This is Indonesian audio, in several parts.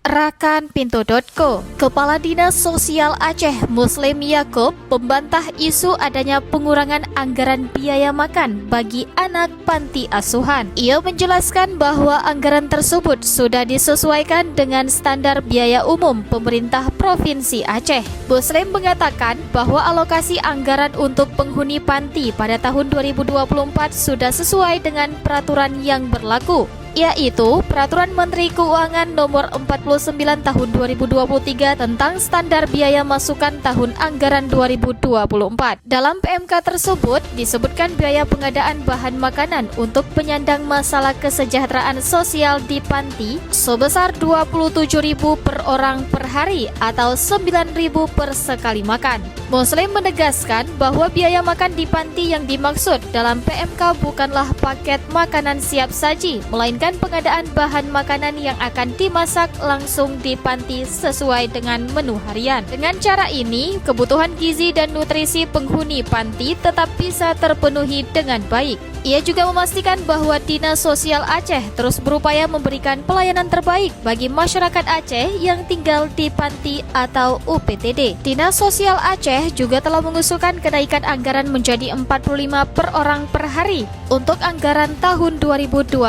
Rakan.Pintu.co, Kepala Dinas Sosial Aceh Muslim Yaakob membantah isu adanya pengurangan anggaran biaya makan bagi anak panti asuhan. Ia menjelaskan bahwa anggaran tersebut sudah disesuaikan dengan standar biaya umum pemerintah Provinsi Aceh. Muslim mengatakan bahwa alokasi anggaran untuk penghuni panti pada tahun 2024 sudah sesuai dengan peraturan yang berlaku, yaitu Peraturan Menteri Keuangan Nomor 49 Tahun 2023 tentang Standar Biaya Masukan Tahun Anggaran 2024. Dalam PMK tersebut disebutkan biaya pengadaan bahan makanan untuk penyandang masalah kesejahteraan sosial di panti sebesar 27.000 per orang per hari atau 9.000 per sekali makan. Muslim menegaskan bahwa biaya makan di panti yang dimaksud dalam PMK bukanlah paket makanan siap saji, melainkan pengadaan bahan makanan yang akan dimasak langsung di panti sesuai dengan menu harian. Dengan cara ini, kebutuhan gizi dan nutrisi penghuni panti tetap bisa terpenuhi dengan baik. Ia juga memastikan bahwa Dinas Sosial Aceh terus berupaya memberikan pelayanan terbaik bagi masyarakat Aceh yang tinggal di panti atau UPTD. Dinas Sosial Aceh juga telah mengusulkan kenaikan anggaran menjadi 45 per orang per hari untuk anggaran tahun 2025.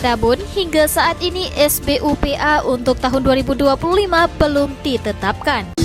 Namun hingga saat ini SBUPA untuk tahun 2025 belum ditetapkan.